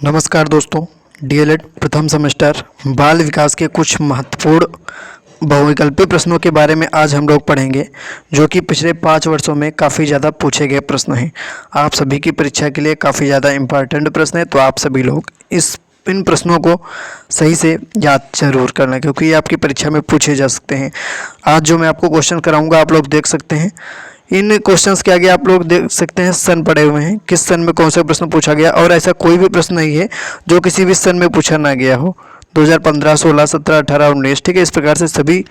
नमस्कार दोस्तों, डीएलएड प्रथम सेमेस्टर बाल विकास के कुछ महत्वपूर्ण बहुविकल्पीय प्रश्नों के बारे में आज हम लोग पढ़ेंगे, जो कि पिछले 5 वर्षों में काफ़ी ज़्यादा पूछे गए प्रश्न हैं। आप सभी की परीक्षा के लिए काफ़ी ज़्यादा इम्पॉर्टेंट प्रश्न है, तो आप सभी लोग इन प्रश्नों को सही से याद जरूर करना, क्योंकि ये आपकी परीक्षा में पूछे जा सकते हैं। आज जो मैं आपको क्वेश्चन कराऊंगा आप लोग देख सकते हैं। इन क्वेश्चंस के आगे आप लोग देख सकते हैं सन पड़े हुए हैं, किस सन में कौन सा प्रश्न पूछा गया, और ऐसा कोई भी प्रश्न नहीं है जो किसी भी सन में पूछा ना गया हो। 2015, 16, 17, 18, 19, ठीक है। इस प्रकार से सभी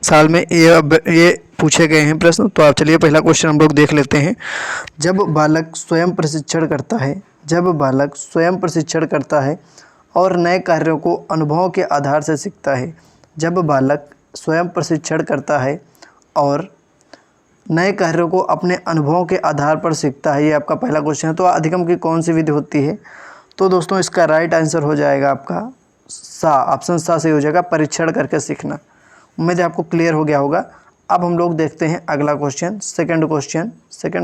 साल में ये पूछे गए हैं प्रश्न। तो आप चलिए पहला क्वेश्चन हम लोग देख लेते हैं। जब बालक स्वयं प्रशिक्षण करता है और नए कार्यों को अनुभव के आधार से सीखता है। जब बालक स्वयं प्रशिक्षण करता है और नए कार्यों को अपने अनुभवों के आधार पर सीखता है, ये आपका पहला क्वेश्चन है। तो अधिगम की कौन सी विधि होती है? तो दोस्तों इसका राइट आंसर हो जाएगा आपका सा, ऑप्शन सा से हो जाएगा, परीक्षण करके सीखना। उम्मीद है आपको क्लियर हो गया होगा। अब हम लोग देखते हैं अगला क्वेश्चन, सेकंड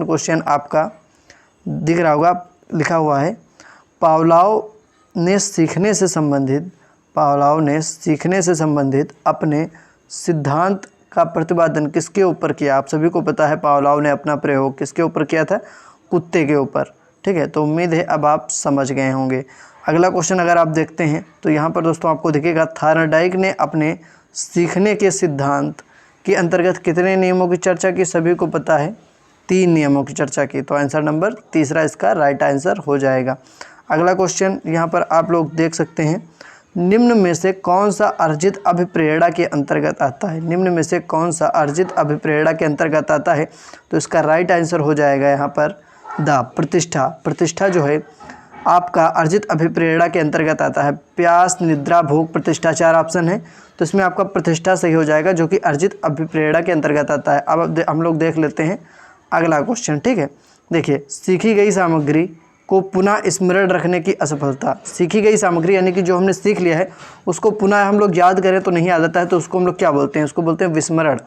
क्वेश्चन आपका दिख रहा होगा, लिखा हुआ है पावलोव ने सीखने से संबंधित अपने सिद्धांत का प्रतिपादन किसके ऊपर किया? आप सभी को पता है पावलोव ने अपना प्रयोग किसके ऊपर किया था? कुत्ते के ऊपर, ठीक है। तो उम्मीद है अब आप समझ गए होंगे। अगला क्वेश्चन अगर आप देखते हैं तो यहाँ पर दोस्तों आपको दिखेगा थार्नडाइक ने अपने सीखने के सिद्धांत के अंतर्गत कितने नियमों की चर्चा की? सभी को पता है 3 नियमों की चर्चा की। तो आंसर नंबर तीसरा इसका राइट आंसर हो जाएगा। अगला क्वेश्चन यहाँ पर आप लोग देख सकते हैं, निम्न में से कौन सा अर्जित अभिप्रेरणा के अंतर्गत आता है? निम्न में से कौन सा अर्जित अभिप्रेरणा के अंतर्गत आता है? तो इसका राइट आंसर हो जाएगा यहाँ पर प्रतिष्ठा जो है आपका अर्जित अभिप्रेरणा के अंतर्गत आता है। प्यास, निद्रा, भूख, प्रतिष्ठा 4 ऑप्शन है, तो इसमें आपका प्रतिष्ठा सही हो जाएगा, जो कि अर्जित अभिप्रेरणा के अंतर्गत आता है। अब हम लोग देख लेते हैं अगला क्वेश्चन, ठीक है। देखिए, सीखी गई सामग्री को पुनः स्मरण रखने की असफलता। सीखी गई सामग्री यानी कि जो हमने सीख लिया है उसको पुनः हम लोग याद करें तो नहीं याद आता है, तो उसको हम लोग क्या बोलते हैं? उसको बोलते हैं विस्मरण।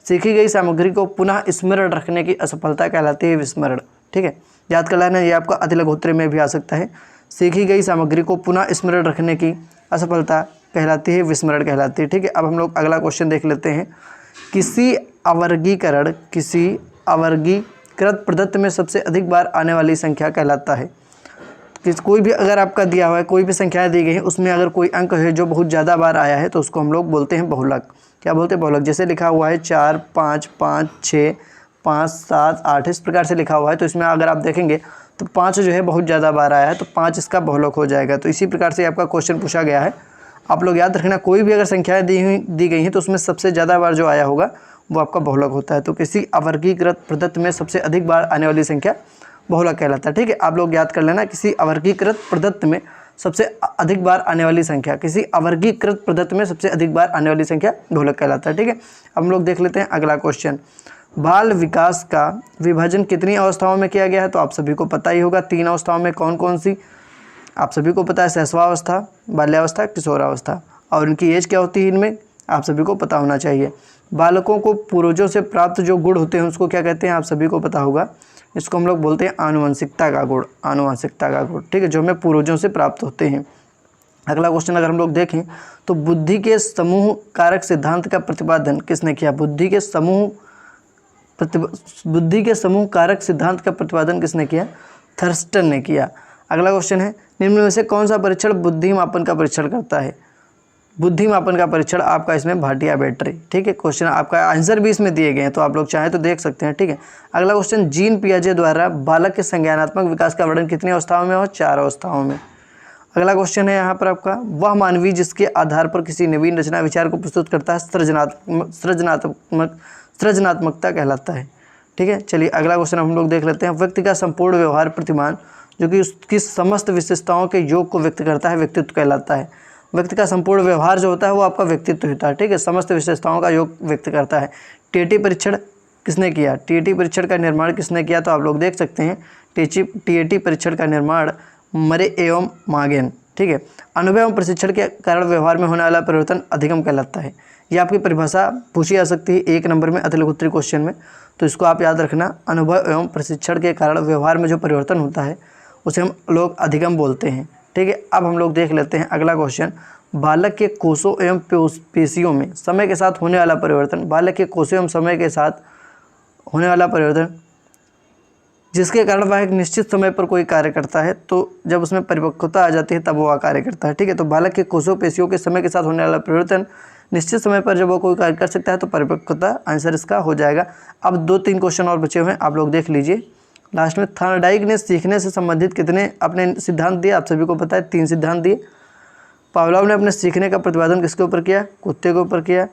सीखी गई सामग्री को पुनः स्मरण रखने की असफलता कहलाती है विस्मरण, ठीक है। याद कर लेना, ये आपका अतिलघुत्तरी में भी आ सकता है। सीखी गई सामग्री को पुनः स्मरण रखने की असफलता कहलाती है विस्मरण कहलाती है, ठीक है। अब हम लोग अगला क्वेश्चन देख लेते हैं। किसी अवर्गीकृत प्रदत्त में सबसे अधिक बार आने वाली संख्या कहलाता है? कोई भी अगर आपका दिया हुआ है, कोई भी संख्याएं दी गई हैं, उसमें अगर कोई अंक है जो बहुत ज़्यादा बार आया है तो उसको हम लोग बोलते हैं बहुलक। क्या बोलते हैं? बहुलक। जैसे लिखा हुआ है 4, 5, 5, 6, 5, 7, 8, इस प्रकार से लिखा हुआ है। तो इसमें अगर आप देखेंगे तो 5 जो है बहुत ज़्यादा बार आया है, तो 5 इसका बहुलक हो जाएगा। तो इसी प्रकार से आपका क्वेश्चन पूछा गया है। आप लोग याद रखना, कोई भी अगर संख्याएँ दी गई हैं तो उसमें सबसे ज़्यादा बार जो आया होगा वो आपका बहुलक होता है। तो किसी अवर्गीकृत प्रदत्त में सबसे अधिक बार आने वाली संख्या बहुलक कहलाता है, ठीक है। आप लोग याद कर लेना, किसी अवर्गीकृत प्रदत्त में सबसे अधिक बार आने वाली संख्या, किसी अवर्गीकृत प्रदत्त में सबसे अधिक बार आने वाली संख्या बहुलक कहलाता है, ठीक है। अब हम लोग देख लेते हैं अगला क्वेश्चन। बाल विकास का विभाजन कितनी अवस्थाओं में किया गया है? तो आप सभी को पता ही होगा 3 अवस्थाओं में। कौन कौन सी? आप सभी को पता है, शैशवावस्था, बाल्यावस्था, किशोरावस्था। और इनकी एज क्या होती है इनमें? आप सभी को पता होना चाहिए। बालकों को पूर्वजों से प्राप्त जो गुण होते हैं उसको क्या कहते हैं? आप सभी को पता होगा, इसको हम लोग बोलते हैं आनुवंशिकता का गुण, ठीक है, जो हमें पूर्वजों से प्राप्त होते हैं। अगला क्वेश्चन अगर हम लोग देखें तो बुद्धि के समूह कारक सिद्धांत का प्रतिपादन किसने किया? बुद्धि के समूह कारक सिद्धांत का प्रतिपादन किसने किया? थर्स्टन ने किया। अगला क्वेश्चन है, निम्न में से कौन सा परीक्षण बुद्धि मापन का परीक्षण करता है? बुद्धि मापन का परीक्षण आपका इसमें भाटिया बैटरी, ठीक है। क्वेश्चन आपका आंसर भी इसमें दिए गए हैं, तो आप लोग चाहें तो देख सकते हैं, ठीक है। अगला क्वेश्चन, जीन पियाजे द्वारा बालक के संज्ञानात्मक विकास का वर्णन कितनी अवस्थाओं में हो? 4 अवस्थाओं में। अगला क्वेश्चन है यहाँ पर आपका, वह मानवीय जिसके आधार पर किसी नवीन रचना विचार को प्रस्तुत करता है सृजनात्मकता कहलाता है, ठीक है। चलिए अगला क्वेश्चन हम लोग देख लेते हैं। व्यक्ति का संपूर्ण व्यवहार प्रतिमान जो कि उसकी समस्त विशेषताओं के योग को व्यक्त करता है व्यक्तित्व कहलाता है। व्यक्ति का संपूर्ण व्यवहार जो होता है वो आपका व्यक्तित्व होता है, ठीक है। समस्त विशेषताओं का योग व्यक्त करता है। टीएटी परीक्षण किसने किया? टीएटी परीक्षण का निर्माण किसने किया? तो आप लोग देख सकते हैं टीएटी परीक्षण का निर्माण मरे एवं मागेन, ठीक है। अनुभव एवं प्रशिक्षण के कारण व्यवहार में होने वाला परिवर्तन अधिगम कहलाता है। ये आपकी परिभाषा पूछी जा सकती है 1 नंबर में अतिलघुत्तरी क्वेश्चन में, तो इसको आप याद रखना। अनुभव एवं प्रशिक्षण के कारण व्यवहार में जो परिवर्तन होता है उसे हम लोग अधिगम बोलते हैं, ठीक है। अब हम लोग देख लेते हैं अगला क्वेश्चन, बालक के कोषों एवं पेशियों में समय के साथ होने वाला परिवर्तन। बालक के कोषों एवं समय के साथ होने वाला परिवर्तन जिसके कारण वह एक निश्चित समय पर कोई कार्य करता है, तो जब उसमें परिपक्वता आ जाती है तब वह कार्य करता है, ठीक है। तो बालक के कोषों पेशियों के समय के साथ होने वाला परिवर्तन निश्चित समय पर जब वो कोई कार्य कर सकता है तो परिपक्वता आंसर इसका हो जाएगा। अब 2-3 क्वेश्चन और बचे हुए हैं, आप लोग देख लीजिए। लास्ट में थॉर्नडाइक ने सीखने से संबंधित कितने अपने सिद्धांत दिए, आप सभी को पता है 3 सिद्धांत दिए। पावलोव ने अपने सीखने का प्रतिपादन किसके ऊपर किया, कुत्ते के ऊपर किया।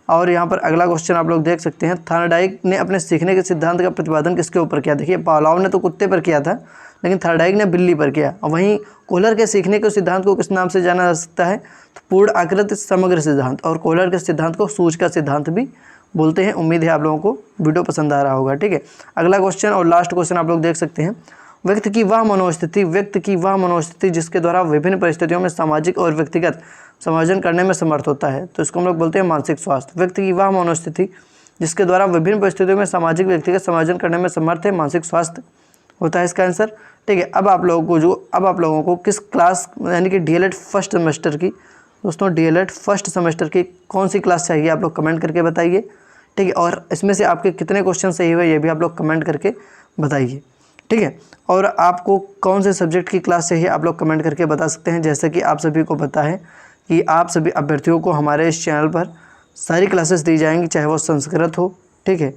और यहाँ पर अगला क्वेश्चन आप लोग देख सकते हैं, थॉर्नडाइक ने अपने सीखने के सिद्धांत का प्रतिपादन किसके ऊपर किया। देखिए पावलोव ने तो कुत्ते पर किया था, लेकिन थॉर्नडाइक ने बिल्ली पर किया। और वहीं कोहलर के सीखने के सिद्धांत को किस नाम से जाना जा सकता है, तो पूर्ण आकृति समग्र सिद्धांत, और कोहलर के सिद्धांत को सूच का सिद्धांत भी बोलते हैं। उम्मीद है आप लोगों को वीडियो पसंद आ रहा होगा, ठीक है। अगला क्वेश्चन और लास्ट क्वेश्चन आप लोग देख सकते हैं, व्यक्ति की वह मनोस्थिति जिसके द्वारा विभिन्न परिस्थितियों में सामाजिक और व्यक्तिगत समायोजन करने में समर्थ होता है, तो इसको हम लोग बोलते हैं मानसिक स्वास्थ्य। व्यक्ति की वह मनोस्थिति जिसके द्वारा विभिन्न परिस्थितियों में सामाजिक व्यक्तिगत समायोजन करने में समर्थ है, मानसिक स्वास्थ्य होता है इसका आंसर, ठीक है। अब आप लोगों को किस क्लास यानी कि डीएलएड फर्स्ट सेमेस्टर की, दोस्तों डीएलएड फर्स्ट सेमेस्टर की कौन सी क्लास चाहिए आप लोग कमेंट करके बताइए, ठीक है। और इसमें से आपके कितने क्वेश्चन सही हुए ये भी आप लोग कमेंट करके बताइए, ठीक है। और आपको कौन से सब्जेक्ट की क्लास चाहिए आप लोग कमेंट करके बता सकते हैं। जैसे कि आप सभी को पता है कि आप सभी अभ्यर्थियों को हमारे इस चैनल पर सारी क्लासेस दी जाएंगी, चाहे वो संस्कृत हो, ठीक है,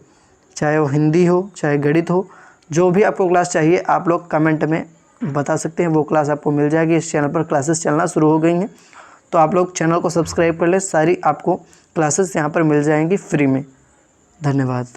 चाहे वो हिंदी हो, चाहे गणित हो, जो भी आपको क्लास चाहिए आप लोग कमेंट में बता सकते हैं, वो क्लास आपको मिल जाएगी। इस चैनल पर क्लासेस चलना शुरू हो गई हैं, तो आप लोग चैनल को सब्सक्राइब कर लें, सारी आपको क्लासेस यहाँ पर मिल जाएंगी फ्री में। धन्यवाद।